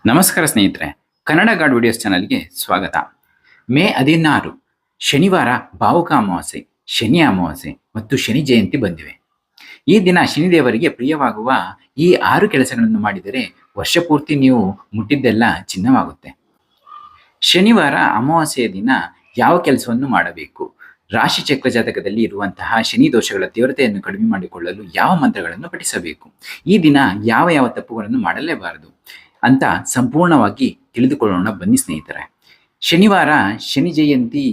ನಮಸ್ಕಾರ ಸ್ನೇಹಿತರೆ, Kannada god videos ಚಾನಲ್ಗೆ ಸ್ವಾಗತ. ಮೇ 16 ಶನಿವಾರ ಭಾವುಕ ಅಮಾವಾಸ್ಯೆ, ಶನಿ ಅಮಾವಾಸ್ಯೆ ಮತ್ತು ಶನಿ ಜಯಂತಿ ಬಂದಿವೆ. ಈ ದಿನ ಶನಿದೇವರಿಗೆ ಪ್ರಿಯವಾಗುವ ಈ 6 ಕೆಲಸಗಳನ್ನು ಮಾಡಿದರೆ ವರ್ಷಪೂರ್ತಿ ನೀವು ಮುಟ್ಟಿದ್ದೆಲ್ಲ ಚಿನ್ನವಾಗುತ್ತೆ. ಶನಿವಾರ ಅಮಾವಾಸ್ಯೆಯ ದಿನ ಯಾವ ಕೆಲಸವನ್ನು ಮಾಡಬೇಕು? ರಾಶಿ ಚಕ್ರ ಜಾತಕದಲ್ಲಿ ಇರುವಂತಹ ಶನಿ ದೋಷಗಳ ತೀವ್ರತೆಯನ್ನು ಕಡಿಮೆ ಮಾಡಿಕೊಳ್ಳಲು ಯಾವ ಮಂತ್ರಗಳನ್ನು ಪಠಿಸಬೇಕು? ಈ ದಿನ ಯಾವ ಯಾವ ತಪ್ಪುಗಳನ್ನು ಮಾಡಲೇಬಾರದು ಅಂತ ಸಂಪೂರ್ಣವಾಗಿ ತಿಳಿದುಕೊಳ್ಳೋಣ ಬನ್ನಿ ಸ್ನೇಹಿತರೆ. ಶನಿವಾರ, ಶನಿ ಜಯಂತಿ,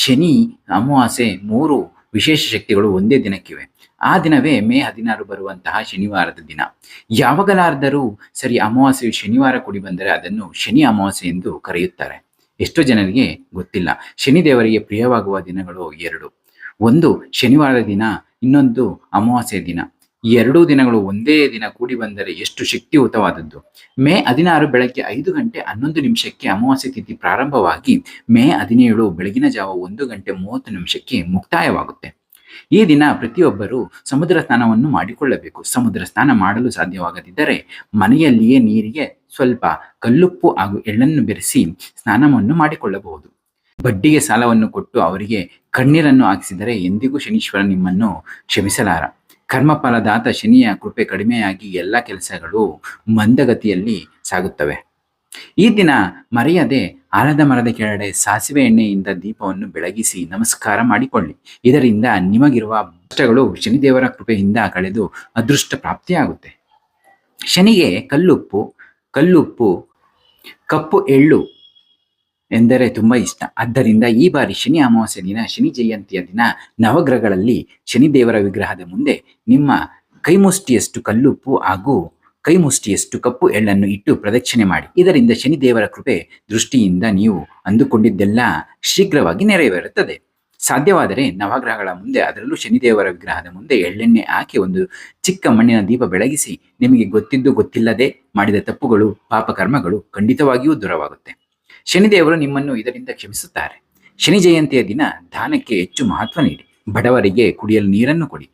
ಶನಿ ಅಮಾವಾಸ್ಯೆ 3 ವಿಶೇಷ ಶಕ್ತಿಗಳು ಒಂದೇ ದಿನಕ್ಕಿವೆ. ಆ ದಿನವೇ ಮೇ 16 ಬರುವಂತಹ ಶನಿವಾರದ ದಿನ. ಯಾವಾಗಲಾದರೂ ಸರಿ ಅಮಾವಾಸ್ಯೆಯು ಶನಿವಾರ ಕೂಡಿ ಬಂದರೆ ಅದನ್ನು ಶನಿ ಅಮಾವಾಸ್ಯೆ ಎಂದು ಕರೆಯುತ್ತಾರೆ. ಎಷ್ಟೋ ಜನರಿಗೆ ಗೊತ್ತಿಲ್ಲ. ಶನಿದೇವರಿಗೆ ಪ್ರಿಯವಾಗುವ ದಿನಗಳು 2. ಒಂದು ಶನಿವಾರದ ದಿನ, ಇನ್ನೊಂದು ಅಮಾವಾಸ್ಯೆಯ ದಿನ. ಈ 2 ದಿನಗಳು ಒಂದೇ ದಿನ ಕೂಡಿ ಬಂದರೆ ಎಷ್ಟು ಶಕ್ತಿಯುತವಾದದ್ದು. ಮೇ 16 ಬೆಳಗ್ಗೆ 5 ಗಂಟೆ 11 ನಿಮಿಷಕ್ಕೆ ಅಮಾವಾಸ್ಯೆ ತಿಥಿ ಪ್ರಾರಂಭವಾಗಿ ಮೇ 17 ಬೆಳಗಿನ ಜಾವ 1 ಗಂಟೆ 30 ನಿಮಿಷಕ್ಕೆ ಮುಕ್ತಾಯವಾಗುತ್ತೆ. ಈ ದಿನ ಪ್ರತಿಯೊಬ್ಬರು ಸಮುದ್ರ ಸ್ನಾನವನ್ನು ಮಾಡಿಕೊಳ್ಳಬೇಕು. ಸಮುದ್ರ ಸ್ನಾನ ಮಾಡಲು ಸಾಧ್ಯವಾಗದಿದ್ದರೆ ಮನೆಯಲ್ಲಿಯೇ ನೀರಿಗೆ ಸ್ವಲ್ಪ ಕಲ್ಲುಪ್ಪು ಹಾಗೂ ಎಳ್ಳನ್ನು ಬೆರೆಸಿ ಸ್ನಾನವನ್ನು ಮಾಡಿಕೊಳ್ಳಬಹುದು. ಬಡ್ಡಿಗೆ ಸಾಲವನ್ನು ಕೊಟ್ಟು ಅವರಿಗೆ ಕಣ್ಣೀರನ್ನು ಹಾಕಿಸಿದರೆ ಎಂದಿಗೂ ಶನೀಶ್ವರ ನಿಮ್ಮನ್ನು ಕ್ಷಮಿಸಲಾರ. ಕರ್ಮಫಲದಾತ ಶನಿಯ ಕೃಪೆ ಕಡಿಮೆಯಾಗಿ ಎಲ್ಲ ಕೆಲಸಗಳು ಮಂದಗತಿಯಲ್ಲಿ ಸಾಗುತ್ತವೆ. ಈ ದಿನ ಮರೆಯದೆ ಆಲದ ಮರದ ಕೆಳಗಡೆ ಸಾಸಿವೆ ಎಣ್ಣೆಯಿಂದ ದೀಪವನ್ನು ಬೆಳಗಿಸಿ ನಮಸ್ಕಾರ ಮಾಡಿಕೊಳ್ಳಿ. ಇದರಿಂದ ನಿಮಗಿರುವ ಕಷ್ಟಗಳು ಶನಿದೇವರ ಕೃಪೆಯಿಂದ ಕಳೆದು ಅದೃಷ್ಟ ಪ್ರಾಪ್ತಿಯಾಗುತ್ತೆ. ಶನಿಗೆ ಕಲ್ಲುಪ್ಪು, ಕಪ್ಪು ಎಳ್ಳು ಎಂದರೆ ತುಂಬಾ ಇಷ್ಟ. ಆದ್ದರಿಂದ ಈ ಬಾರಿ ಶನಿ ಅಮಾವಾಸ್ಯೆ ದಿನ, ಶನಿ ಜಯಂತಿಯ ದಿನ ನವಗ್ರಹಗಳಲ್ಲಿ ಶನಿದೇವರ ವಿಗ್ರಹದ ಮುಂದೆ ನಿಮ್ಮ ಕೈಮುಷ್ಟಿಯಷ್ಟು ಕಲ್ಲುಪ್ಪು ಹಾಗೂ ಕೈಮುಷ್ಟಿಯಷ್ಟು ಕಪ್ಪು ಎಳ್ಳನ್ನು ಇಟ್ಟು ಪ್ರದಕ್ಷಿಣೆ ಮಾಡಿ. ಇದರಿಂದ ಶನಿದೇವರ ಕೃಪೆ ದೃಷ್ಟಿಯಿಂದ ನೀವು ಅಂದುಕೊಂಡಿದ್ದೆಲ್ಲ ಶೀಘ್ರವಾಗಿ ನೆರವೇರುತ್ತದೆ. ಸಾಧ್ಯವಾದರೆ ನವಗ್ರಹಗಳ ಮುಂದೆ, ಅದರಲ್ಲೂ ಶನಿದೇವರ ವಿಗ್ರಹದ ಮುಂದೆ ಎಳ್ಳೆಣ್ಣೆ ಹಾಕಿ ಒಂದು ಚಿಕ್ಕ ಮಣ್ಣಿನ ದೀಪ ಬೆಳಗಿಸಿ. ನಿಮಗೆ ಗೊತ್ತಿದ್ದು ಗೊತ್ತಿಲ್ಲದೆ ಮಾಡಿದ ತಪ್ಪುಗಳು, ಪಾಪಕರ್ಮಗಳು ಖಂಡಿತವಾಗಿಯೂ ದೂರವಾಗುತ್ತೆ. ಶನಿದೇವರು ನಿಮ್ಮನ್ನು ಇದರಿಂದ ಕ್ಷಮಿಸುತ್ತಾರೆ. ಶನಿ ಜಯಂತಿಯ ದಿನ ದಾನಕ್ಕೆ ಹೆಚ್ಚು ಮಹತ್ವ ನೀಡಿ. ಬಡವರಿಗೆ ಕುಡಿಯಲು ನೀರನ್ನು ಕೊಡಿ.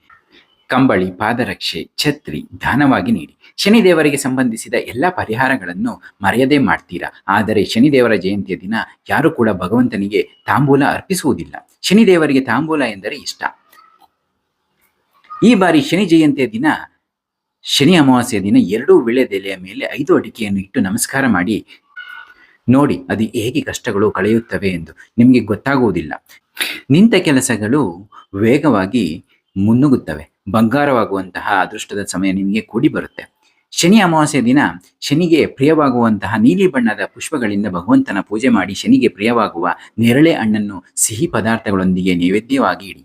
ಕಂಬಳಿ, ಪಾದರಕ್ಷೆ, ಛತ್ರಿ ದಾನವಾಗಿ ನೀಡಿ. ಶನಿದೇವರಿಗೆ ಸಂಬಂಧಿಸಿದ ಎಲ್ಲ ಪರಿಹಾರಗಳನ್ನು ಮರೆಯದೇ ಮಾಡ್ತೀರಾ. ಆದರೆ ಶನಿದೇವರ ಜಯಂತಿಯ ದಿನ ಯಾರು ಕೂಡ ಭಗವಂತನಿಗೆ ತಾಂಬೂಲ ಅರ್ಪಿಸುವುದಿಲ್ಲ. ಶನಿದೇವರಿಗೆ ತಾಂಬೂಲ ಎಂದರೆ ಇಷ್ಟ. ಈ ಬಾರಿ ಶನಿ ಜಯಂತಿಯ ದಿನ, ಶನಿ ಅಮಾವಾಸ್ಯೆಯ ದಿನ 2 ವೀಳ್ಯದೆಲೆಯ ಮೇಲೆ 5 ಅಡಿಕೆಯನ್ನು ಇಟ್ಟು ನಮಸ್ಕಾರ ಮಾಡಿ ನೋಡಿ. ಅದು ಹೇಗೆ ಕಷ್ಟಗಳು ಕಳೆಯುತ್ತವೆ ಎಂದು ನಿಮಗೆ ಗೊತ್ತಾಗುವುದಿಲ್ಲ. ನಿಂತ ಕೆಲಸಗಳು ವೇಗವಾಗಿ ಮುನ್ನುಗ್ಗುತ್ತವೆ. ಬಂಗಾರವಾಗುವಂತಹ ಅದೃಷ್ಟದ ಸಮಯ ನಿಮಗೆ ಕೂಡಿ ಬರುತ್ತೆ. ಶನಿ ಅಮಾವಾಸ್ಯೆ ದಿನ ಶನಿಗೆ ಪ್ರಿಯವಾಗುವಂತಹ ನೀಲಿ ಬಣ್ಣದ ಪುಷ್ಪಗಳಿಂದ ಭಗವಂತನ ಪೂಜೆ ಮಾಡಿ ಶನಿಗೆ ಪ್ರಿಯವಾಗುವ ನೇರಳೆ ಹಣ್ಣನ್ನು ಸಿಹಿ ಪದಾರ್ಥಗಳೊಂದಿಗೆ ನೈವೇದ್ಯವಾಗಿ ಇಡಿ.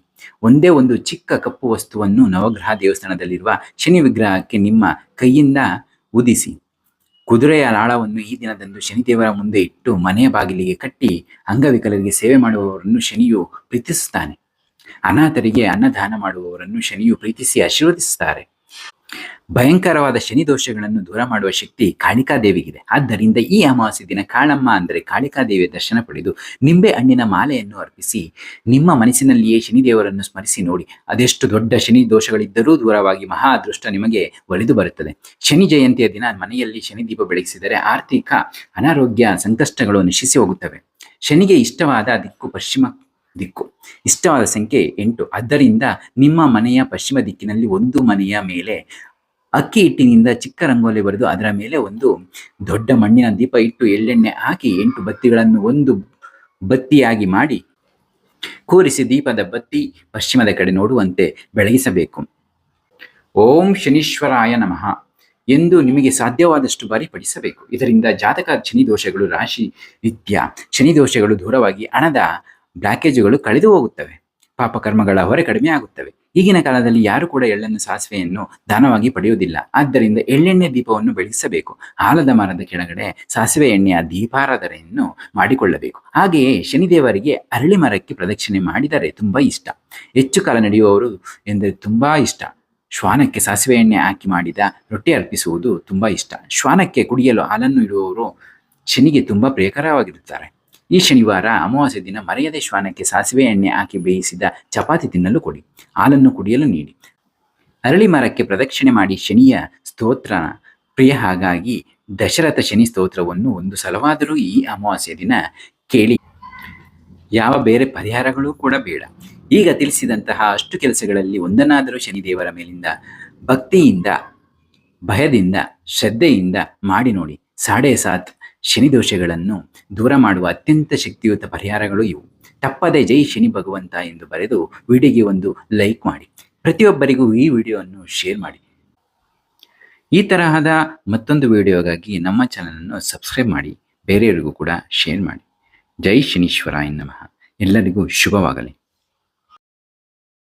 ಒಂದೇ ಒಂದು ಚಿಕ್ಕ ಕಪ್ಪು ವಸ್ತುವನ್ನು ನವಗ್ರಹ ದೇವಸ್ಥಾನದಲ್ಲಿರುವ ಶನಿ ವಿಗ್ರಹಕ್ಕೆ ನಿಮ್ಮ ಕೈಯಿಂದ ಉದಿಸಿ. ಕುದುರೆಯ ಲಾಳವನ್ನು ಈ ದಿನದಂದು ಶನಿದೇವರ ಮುಂದೆ ಇಟ್ಟು ಮನೆಯ ಬಾಗಿಲಿಗೆ ಕಟ್ಟಿ. ಅಂಗವಿಕಲರಿಗೆ ಸೇವೆ ಮಾಡುವವರನ್ನು ಶನಿಯು ಪ್ರೀತಿಸುತ್ತಾನೆ. ಅನಾಥರಿಗೆ ಅನ್ನದಾನ ಮಾಡುವವರನ್ನು ಶನಿಯು ಪ್ರೀತಿಸಿ ಆಶೀರ್ವದಿಸುತ್ತಾರೆ. ಭಯಂಕರವಾದ ಶನಿ ದೋಷಗಳನ್ನು ದೂರ ಮಾಡುವ ಶಕ್ತಿ ಕಾಳಿಕಾದೇವಿಗಿದೆ. ಆದ್ದರಿಂದ ಈ ಅಮಾವಾಸ್ಯೆ ದಿನ ಕಾಳಮ್ಮ ಅಂದರೆ ಕಾಳಿಕಾದೇವಿಯ ದರ್ಶನ ಪಡೆದು ನಿಂಬೆ ಹಣ್ಣಿನ ಮಾಲೆಯನ್ನು ಅರ್ಪಿಸಿ ನಿಮ್ಮ ಮನಸ್ಸಿನಲ್ಲಿಯೇ ಶನಿದೇವರನ್ನು ಸ್ಮರಿಸಿ ನೋಡಿ. ಅದೆಷ್ಟು ದೊಡ್ಡ ಶನಿ ದೋಷಗಳಿದ್ದರೂ ದೂರವಾಗಿ ಮಹಾ ಅದೃಷ್ಟ ನಿಮಗೆ ಒಲಿದು ಬರುತ್ತದೆ. ಶನಿ ಜಯಂತಿಯ ದಿನ ಮನೆಯಲ್ಲಿ ಶನಿ ದೀಪ ಬೆಳಗಿಸಿದರೆ ಆರ್ಥಿಕ ಅನಾರೋಗ್ಯ ಸಂಕಷ್ಟಗಳು ನಶಿಸಿ ಹೋಗುತ್ತವೆ. ಶನಿಗೆ ಇಷ್ಟವಾದ ದಿಕ್ಕು ಪಶ್ಚಿಮ ದಿಕ್ಕು. ಇಷ್ಟವಾದ ಸಂಖ್ಯೆ 8. ಆದ್ದರಿಂದ ನಿಮ್ಮ ಮನೆಯ ಪಶ್ಚಿಮ ದಿಕ್ಕಿನಲ್ಲಿ ಒಂದು ಮನೆಯ ಮೇಲೆ ಅಕ್ಕಿ ಹಿಟ್ಟಿನಿಂದ ಚಿಕ್ಕ ರಂಗೋಲಿ ಬರೆದು ಅದರ ಮೇಲೆ ಒಂದು ದೊಡ್ಡ ಮಣ್ಣಿನ ದೀಪ ಇಟ್ಟು ಎಳ್ಳೆಣ್ಣೆ ಹಾಕಿ 8 ಬತ್ತಿಗಳನ್ನು ಒಂದು ಬತ್ತಿಯಾಗಿ ಮಾಡಿ ಕೂರಿಸಿ ದೀಪದ ಬತ್ತಿ ಪಶ್ಚಿಮದ ಕಡೆ ನೋಡುವಂತೆ ಬೆಳಗಿಸಬೇಕು. ಓಂ ಶನೀಶ್ವರಾಯ ನಮಃ ಎಂದು ನಿಮಗೆ ಸಾಧ್ಯವಾದಷ್ಟು ಬಾರಿ ಪಠಿಸಬೇಕು. ಇದರಿಂದ ಜಾತಕ ಶನಿ ದೋಷಗಳು, ರಾಶಿ ರೀತ್ಯ ಶನಿ ದೋಷಗಳು ದೂರವಾಗಿ ಹಣದ ಬ್ಲಾಕೇಜುಗಳು ಕಳೆದು ಹೋಗುತ್ತವೆ. ಪಾಪಕರ್ಮಗಳ ಹೊರೆ ಕಡಿಮೆ ಆಗುತ್ತವೆ. ಈಗಿನ ಕಾಲದಲ್ಲಿ ಯಾರು ಕೂಡ ಎಳ್ಳನ್ನು, ಸಾಸಿವೆಯನ್ನು ದಾನವಾಗಿ ಪಡೆಯುವುದಿಲ್ಲ. ಆದ್ದರಿಂದ ಎಳ್ಳೆಣ್ಣೆ ದೀಪವನ್ನು ಬೆಳಗಿಸಬೇಕು. ಆಲದ ಮರದ ಕೆಳಗಡೆ ಸಾಸಿವೆ ಎಣ್ಣೆಯ ದೀಪಾರಾಧನೆಯನ್ನು ಮಾಡಿಕೊಳ್ಳಬೇಕು. ಹಾಗೆಯೇ ಶನಿದೇವರಿಗೆ ಅರಳಿ ಮರಕ್ಕೆ ಪ್ರದಕ್ಷಿಣೆ ಮಾಡಿದರೆ ತುಂಬಾ ಇಷ್ಟ. ಹೆಚ್ಚು ಕಾಲ ನಡೆಯುವವರು ಎಂದರೆ ತುಂಬಾ ಇಷ್ಟ. ಶ್ವಾನಕ್ಕೆ ಸಾಸಿವೆ ಎಣ್ಣೆ ಹಾಕಿ ಮಾಡಿದ ರೊಟ್ಟಿ ಅರ್ಪಿಸುವುದು ತುಂಬಾ ಇಷ್ಟ. ಶ್ವಾನಕ್ಕೆ ಕುಡಿಯಲು ಹಾಲನ್ನು ಇಡುವವರು ಶನಿಗೆ ತುಂಬಾ ಪ್ರಿಯಕರವಾಗಿರುತ್ತಾರೆ. ಈ ಶನಿವಾರ ಅಮಾವಾಸ್ಯೆ ದಿನ ಮರೆಯದೆ ಶ್ವಾನಕ್ಕೆ ಸಾಸಿವೆ ಎಣ್ಣೆ ಹಾಕಿ ಬೇಯಿಸಿದ ಚಪಾತಿ ತಿನ್ನಲು ಕೊಡಿ. ಹಾಲನ್ನು ಕುಡಿಯಲು ನೀಡಿ. ಅರಳಿ ಮರಕ್ಕೆ ಪ್ರದಕ್ಷಿಣೆ ಮಾಡಿ ಶನಿಯ ಸ್ತೋತ್ರ ಪ್ರಿಯ. ಹಾಗಾಗಿ ದಶರಥ ಶನಿ ಸ್ತೋತ್ರವನ್ನು ಒಂದು ಸಲವಾದರೂ ಈ ಅಮಾವಾಸ್ಯೆ ದಿನ ಕೇಳಿ. ಯಾವ ಬೇರೆ ಪರಿಹಾರಗಳೂ ಕೂಡ ಬೇಡ. ಈಗ ತಿಳಿಸಿದಂತಹ ಅಷ್ಟು ಕೆಲಸಗಳಲ್ಲಿ ಒಂದನ್ನಾದರೂ ಶನಿದೇವರ ಮೇಲಿಂದ ಭಕ್ತಿಯಿಂದ, ಭಯದಿಂದ, ಶ್ರದ್ಧೆಯಿಂದ ಮಾಡಿ ನೋಡಿ. 7.5 ಶನಿ ದೋಷಗಳನ್ನು ದೂರ ಮಾಡುವ ಅತ್ಯಂತ ಶಕ್ತಿಯುತ ಪರಿಹಾರಗಳು ಇವು. ತಪ್ಪದೆ ಜೈ ಶನಿ ಭಗವಂತ ಎಂದು ಬರೆದು ವಿಡಿಯೋಗೆ ಒಂದು ಲೈಕ್ ಮಾಡಿ. ಪ್ರತಿಯೊಬ್ಬರಿಗೂ ಈ ವಿಡಿಯೋವನ್ನು ಶೇರ್ ಮಾಡಿ. ಈ ತರಹದ ಮತ್ತೊಂದು ವಿಡಿಯೋಗಾಗಿ ನಮ್ಮ ಚಾನಲನ್ನು ಸಬ್ಸ್ಕ್ರೈಬ್ ಮಾಡಿ, ಬೇರೆಯವರಿಗೂ ಕೂಡ ಶೇರ್ ಮಾಡಿ. ಜೈ ಶನೀಶ್ವರಾಯ ನಮಃ. ಎಲ್ಲರಿಗೂ ಶುಭವಾಗಲಿ.